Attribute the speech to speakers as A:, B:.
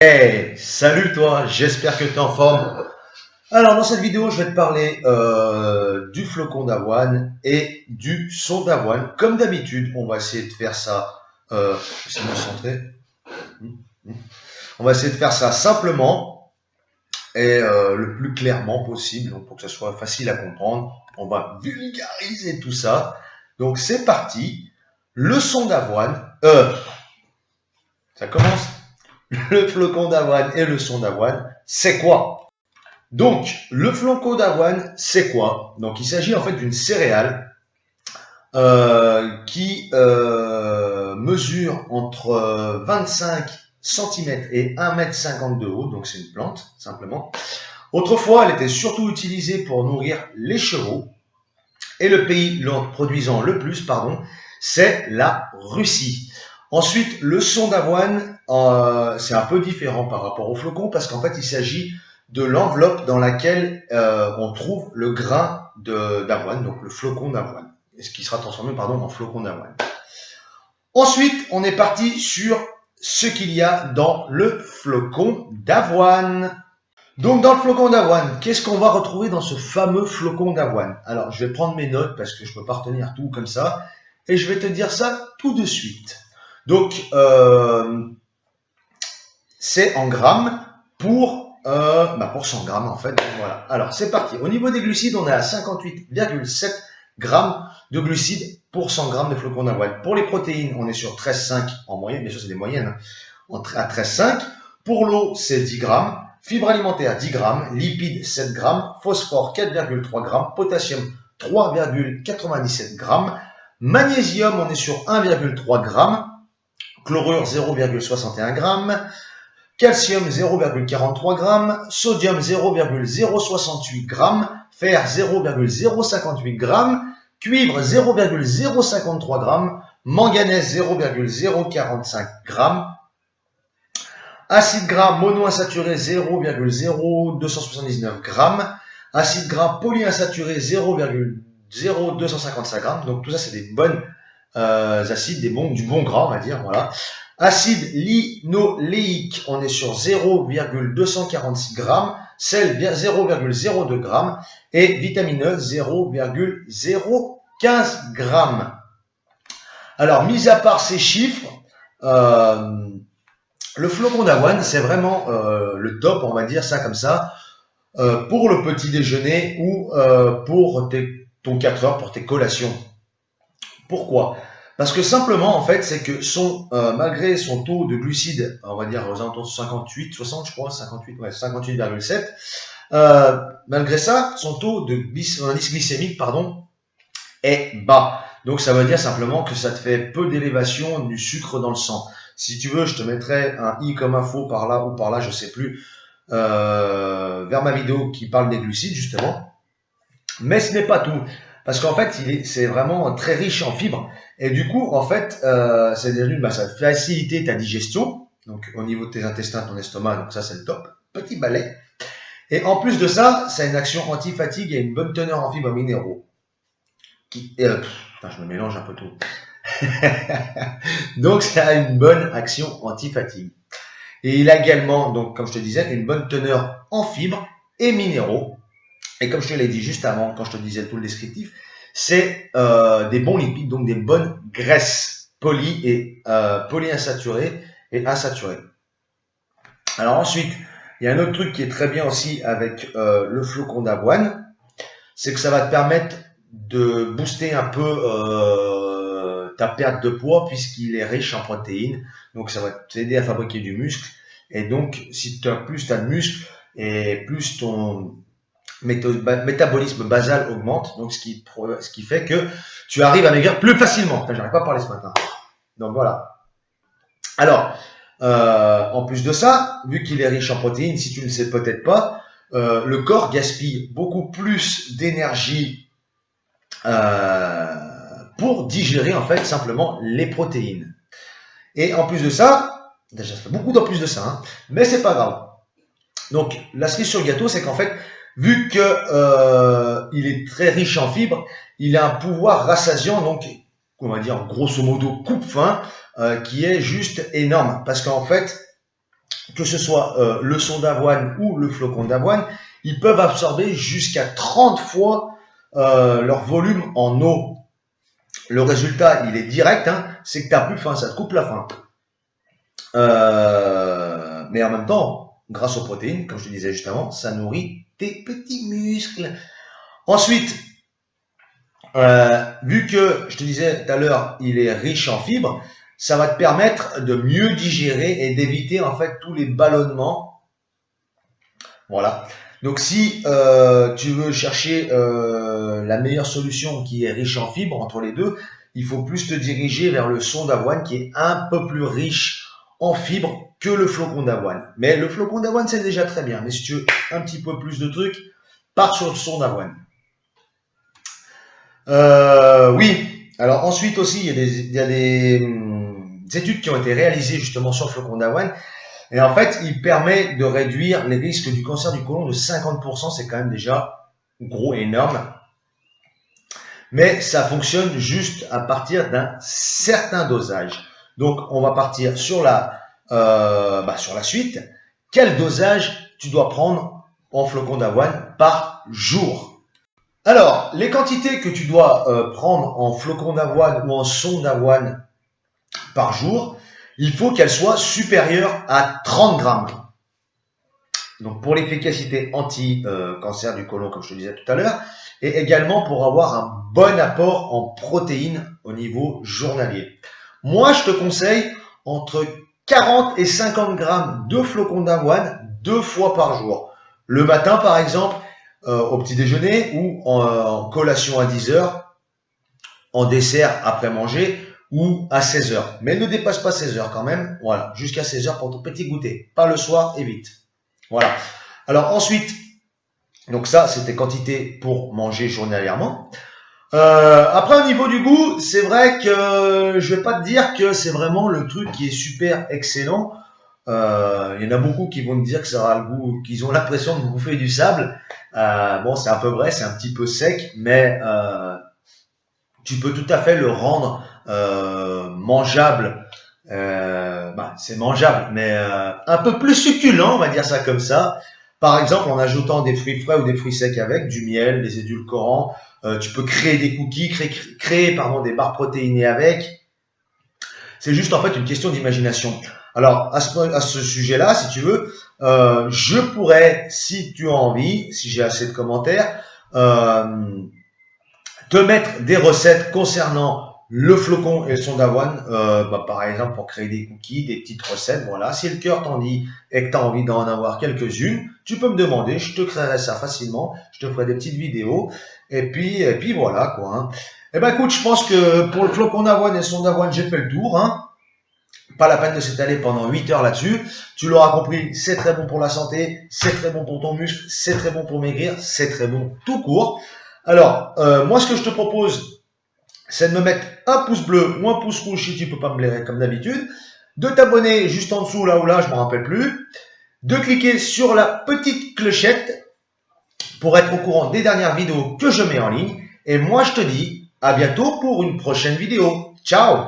A: Hey, salut toi, j'espère que tu es en forme. Alors dans cette vidéo, je vais te parler du flocon d'avoine et du son d'avoine. Comme d'habitude, on va essayer de faire ça, essayer de me centrer. On va essayer de faire ça simplement et le plus clairement possible, donc pour que ça soit facile à comprendre. On va vulgariser tout ça. Donc c'est parti. Le son d'avoine, ça commence. Le flocon d'avoine et le son d'avoine, c'est quoi? Donc, le flocon d'avoine, c'est quoi? Donc, il s'agit en fait d'une céréale qui mesure entre 25 cm et 1,50 m de haut, donc c'est une plante, simplement. Autrefois, elle était surtout utilisée pour nourrir les chevaux, et le pays l'en produisant le plus, c'est la Russie. Ensuite, le son d'avoine, c'est un peu différent par rapport au flocon, parce qu'en fait, il s'agit de l'enveloppe dans laquelle on trouve le grain d'avoine, donc le flocon d'avoine, ce qui sera transformé en flocon d'avoine. Ensuite, on est parti sur ce qu'il y a dans le flocon d'avoine. Donc dans le flocon d'avoine, qu'est-ce qu'on va retrouver dans ce fameux flocon d'avoine? Alors, je vais prendre mes notes parce que je ne peux pas retenir tout comme ça, et je vais te dire ça tout de suite. Donc, c'est en grammes pour 100 grammes en fait. Voilà. Alors, c'est parti. Au niveau des glucides, on est à 58,7 grammes de glucides pour 100 grammes de flocons d'avoine. Pour les protéines, on est sur 13,5 en moyenne. Bien sûr, c'est des moyennes. À 13,5. Pour l'eau, c'est 10 grammes. Fibres alimentaires, 10 grammes. Lipides, 7 grammes. Phosphore, 4,3 grammes. Potassium, 3,97 grammes. Magnésium, on est sur 1,3 grammes. Chlorure, 0,61 grammes. Calcium, 0,43 grammes. Sodium, 0,068 grammes. Fer, 0,058 grammes. Cuivre, 0,053 grammes. Manganèse, 0,045 grammes. Acide gras monoinsaturé, 0,0279 grammes. Acide gras polyinsaturé, 0,0255 grammes. Donc tout ça, c'est des bonnes acides, du bon gras, on va dire. Voilà. Acide linoléique, on est sur 0,246 grammes. Sel, 0,02 grammes. Et vitamineuse, 0,015 grammes. Alors, mis à part ces chiffres, le flocon d'avoine, c'est vraiment le top, on va dire ça comme ça, pour le petit déjeuner ou pour ton 4 heures, pour tes collations. Pourquoi? Parce que simplement, en fait, c'est que malgré son taux de glucides, on va dire aux alentours de 58, 60, je crois, 58,7, malgré ça, son taux d'indice glycémique, est bas. Donc, ça veut dire simplement que ça te fait peu d'élévation du sucre dans le sang. Si tu veux, je te mettrai un i comme info par là ou par là, je sais plus, vers ma vidéo qui parle des glucides, justement. Mais ce n'est pas tout. Parce qu'en fait, c'est vraiment très riche en fibres. Et du coup, en fait, ça va faciliter ta digestion. Donc, au niveau de tes intestins, ton estomac, donc ça, c'est le top. Petit balai. Et en plus de ça, ça a une action anti-fatigue et une bonne teneur en fibres minéraux. Je me mélange un peu tout. Donc, ça a une bonne action anti-fatigue. Et il a également, donc, comme je te disais, une bonne teneur en fibres et minéraux. Et comme je te l'ai dit juste avant, quand je te disais tout le descriptif, c'est des bons lipides, donc des bonnes graisses polyinsaturées et insaturées. Alors ensuite, il y a un autre truc qui est très bien aussi avec le flocon d'avoine, c'est que ça va te permettre de booster un peu ta perte de poids puisqu'il est riche en protéines. Donc ça va t'aider à fabriquer du muscle. Et donc, si plus tu as de muscle et plus ton métabolisme basal augmente, donc ce qui fait que tu arrives à maigrir plus facilement. Enfin, j'arrive pas à parler ce matin. Donc voilà. Alors, en plus de ça, vu qu'il est riche en protéines, si tu ne le sais peut-être pas, le corps gaspille beaucoup plus d'énergie pour digérer en fait simplement les protéines. Et en plus de ça, déjà ça fait beaucoup en plus de ça, hein, mais c'est pas grave. Donc la cerise sur le gâteau, c'est qu'en fait, vu que il est très riche en fibres, il a un pouvoir rassasiant, donc on va dire grosso modo coupe-faim, qui est juste énorme. Parce qu'en fait, que ce soit le son d'avoine ou le flocon d'avoine, ils peuvent absorber jusqu'à 30 fois leur volume en eau. Le résultat, il est direct, hein, c'est que tu n'as plus faim, ça te coupe la faim. Mais en même temps, grâce aux protéines, comme je te disais juste avant, ça nourrit tes petits muscles. Ensuite, vu que, je te disais tout à l'heure, il est riche en fibres, ça va te permettre de mieux digérer et d'éviter en fait tous les ballonnements. Voilà. Donc si tu veux chercher la meilleure solution qui est riche en fibres entre les deux, il faut plus te diriger vers le son d'avoine qui est un peu plus riche en fibres que le flocon d'avoine. Mais le flocon d'avoine, c'est déjà très bien. Mais si tu veux un petit peu plus de trucs, pars sur le son d'avoine. Oui. Alors ensuite aussi, il y a des études qui ont été réalisées justement sur le flocon d'avoine. Et en fait, il permet de réduire les risques du cancer du côlon de 50%. C'est quand même déjà gros, énorme. Mais ça fonctionne juste à partir d'un certain dosage. Donc, on va partir sur sur la suite. Quel dosage tu dois prendre en flocon d'avoine par jour? Alors, les quantités que tu dois prendre en flocon d'avoine ou en son d'avoine par jour, il faut qu'elles soient supérieures à 30 grammes. Donc, pour l'efficacité anti-cancer du côlon, comme je te disais tout à l'heure, et également pour avoir un bon apport en protéines au niveau journalier. Moi, je te conseille entre 40 et 50 grammes de flocons d'avoine 2 fois par jour. Le matin, par exemple, au petit déjeuner ou en collation à 10 heures, en dessert après manger ou à 16 heures. Mais ne dépasse pas 16 heures quand même. Voilà, jusqu'à 16 heures pour ton petit goûter. Pas le soir, évite. Voilà. Alors ensuite, donc ça, c'était quantité pour manger journalièrement. Après, au niveau du goût, c'est vrai que je vais pas te dire que c'est vraiment le truc qui est super excellent. Il y en a beaucoup qui vont te dire que ça aura le goût, qu'ils ont l'impression de bouffer du sable. Bon, c'est un peu vrai, c'est un petit peu sec, mais tu peux tout à fait le rendre mangeable. C'est mangeable, mais un peu plus succulent, on va dire ça comme ça. Par exemple, en ajoutant des fruits frais ou des fruits secs avec, du miel, des édulcorants. Tu peux créer des cookies, créer des barres protéinées avec. C'est juste en fait une question d'imagination. Alors, à ce sujet-là, si tu veux, je pourrais, si tu as envie, si j'ai assez de commentaires, te mettre des recettes concernant le flocon et le son d'avoine, par exemple pour créer des cookies, des petites recettes, voilà. Si le cœur t'en dit et que tu as envie d'en avoir quelques-unes, tu peux me demander, je te créerai ça facilement, je te ferai des petites vidéos, et puis voilà quoi. Hein. Eh ben écoute, je pense que pour le flocon d'avoine et le son d'avoine, j'ai fait le tour. Hein. Pas la peine de s'étaler pendant 8 heures là-dessus. Tu l'auras compris, c'est très bon pour la santé, c'est très bon pour ton muscle, c'est très bon pour maigrir, c'est très bon tout court. Alors, moi ce que je te propose, c'est de me mettre un pouce bleu ou un pouce rouge si tu peux pas me blairer comme d'habitude, de t'abonner juste en dessous là ou là, je ne me rappelle plus, de cliquer sur la petite clochette pour être au courant des dernières vidéos que je mets en ligne. Et moi, je te dis à bientôt pour une prochaine vidéo. Ciao!